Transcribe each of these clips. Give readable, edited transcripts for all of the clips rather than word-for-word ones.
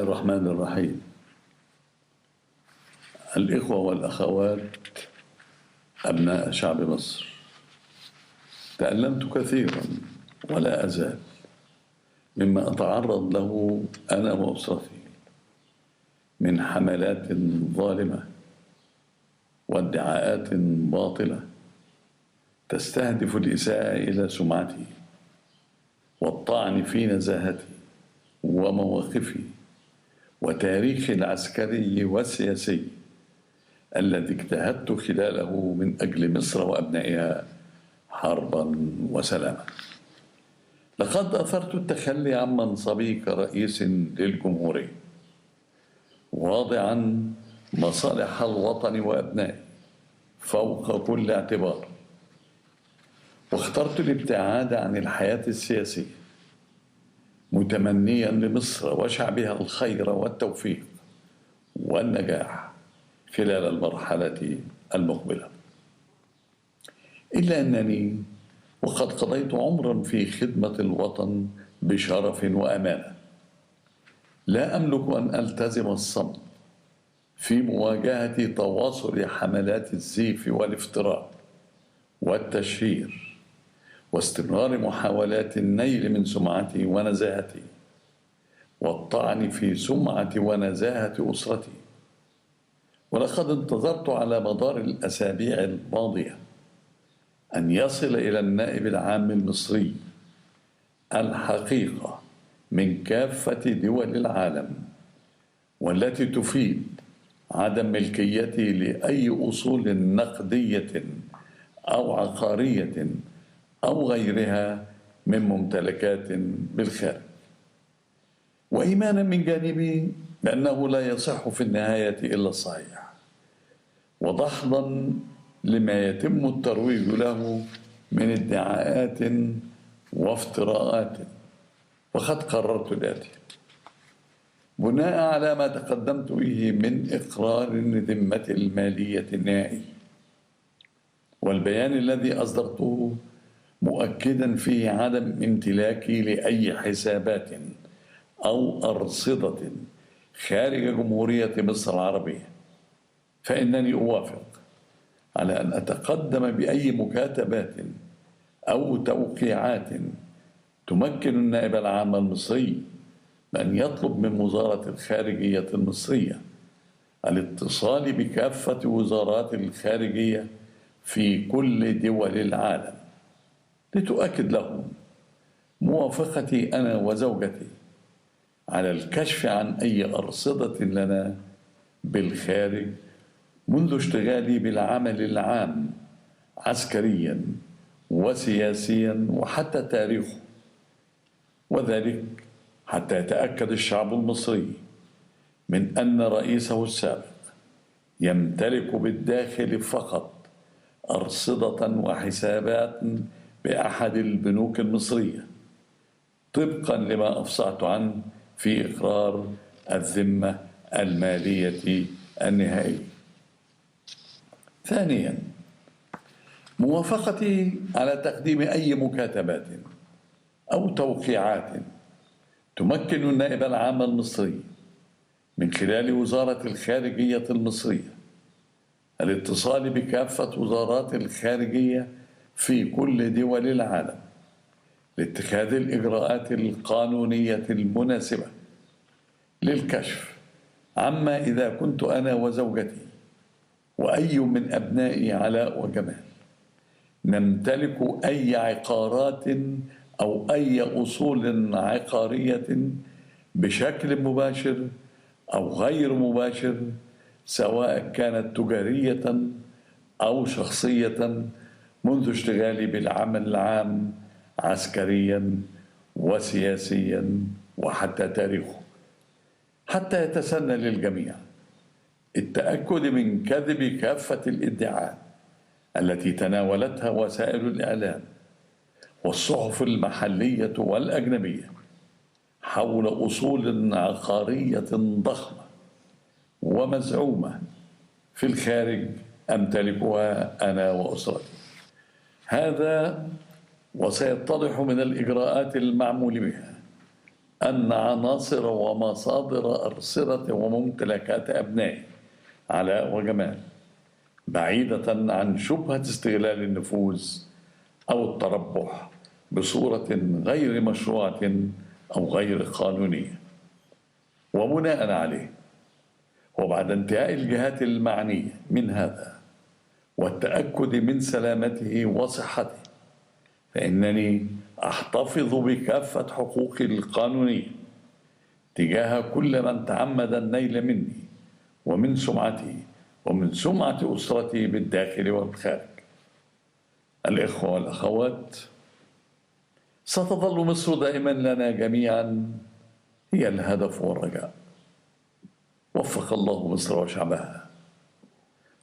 الرحمن الرحيم. الإخوة والأخوات أبناء شعب مصر، تألمت كثيرا ولا أزال مما أتعرض له أنا وأسرتي من حملات ظالمة وادعاءات باطلة تستهدف الإساءة إلى سمعتي والطعن في نزاهتي ومواقفي وتاريخي العسكري والسياسي الذي اجتهدت خلاله من أجل مصر وأبنائها حربا وسلاما. لقد أثرت التخلي عن منصبي كرئيس للجمهورية واضعا مصالح الوطن وأبنائه فوق كل اعتبار، واخترت الابتعاد عن الحياة السياسية متمنيا لمصر وشعبها الخير والتوفيق والنجاح خلال المرحلة المقبلة. إلا أنني وقد قضيت عمرا في خدمة الوطن بشرف وأمانة لا أملك أن ألتزم الصمت في مواجهة تواصل حملات الزيف والافتراء والتشهير واستمرار محاولات النيل من سمعتي ونزاهتي والطعن في سمعة ونزاهة أسرتي. ولقد انتظرت على مدار الأسابيع الماضية أن يصل إلى النائب العام المصري الحقيقة من كافة دول العالم والتي تفيد عدم ملكيتي لأي أصول نقدية أو عقارية أو غيرها من ممتلكات بالخارج، وإيمانا من جانبي بأنه لا يصح في النهاية إلا الصحيح، ودحضا لما يتم الترويج له من ادعاءات وافتراءات. وقد قررت الآتي بناء على ما تقدمت به من إقرار لذمة المالية النهائي والبيان الذي أصدرته مؤكدا فيه عدم امتلاكي لأي حسابات أو أرصدة خارج جمهورية مصر العربية، فإنني أوافق على أن أتقدم بأي مكاتبات أو توقيعات تمكن النائب العام المصري بأن يطلب من وزارة الخارجية المصرية الاتصال بكافة وزارات الخارجية في كل دول العالم لتؤكد لهم موافقتي أنا وزوجتي على الكشف عن أي أرصدة لنا بالخارج منذ اشتغالي بالعمل العام عسكريا وسياسيا وحتى تاريخه، وذلك حتى يتأكد الشعب المصري من أن رئيسه السابق يمتلك بالداخل فقط أرصدة وحسابات بأحد البنوك المصرية طبقا لما أفصحت عنه في إقرار الذمة المالية النهائي. ثانيا، موافقتي على تقديم أي مكاتبات أو توقيعات تمكن النائب العام المصري من خلال وزارة الخارجية المصرية الاتصال بكافة وزارات الخارجية في كل دول العالم لاتخاذ الإجراءات القانونية المناسبة للكشف عما إذا كنت أنا وزوجتي وأي من أبنائي علاء وجمال نمتلك أي عقارات أو أي أصول عقارية بشكل مباشر أو غير مباشر، سواء كانت تجارية أو شخصية، منذ اشتغالي بالعمل العام عسكريا وسياسيا وحتى تاريخه، حتى يتسنى للجميع التأكد من كذب كافة الادعاءات التي تناولتها وسائل الإعلام والصحف المحلية والأجنبية حول أصول عقارية ضخمة ومزعومة في الخارج أمتلكها أنا وأسرتي. هذا وسيتضح من الإجراءات المعمول بها أن عناصر ومصادر أرصدة وممتلكات أبنائي علاء وجمال، بعيدة عن شبهة استغلال النفوذ أو التربح بصورة غير مشروعة أو غير قانونية. وبناء عليه، وبعد انتهاء الجهات المعنية من هذا والتأكد من سلامته وصحته، فإنني أحتفظ بكافة حقوقي القانونية تجاه كل من تعمد النيل مني ومن سمعتي ومن سمعة أسرتي بالداخل والخارج. الإخوة والأخوات، ستظل مصر دائما لنا جميعا هي الهدف والرجاء. وفق الله مصر وشعبها،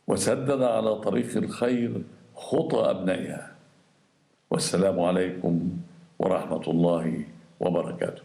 وسدد على طريق الخير خطى أبنائها. والسلام عليكم ورحمة الله وبركاته.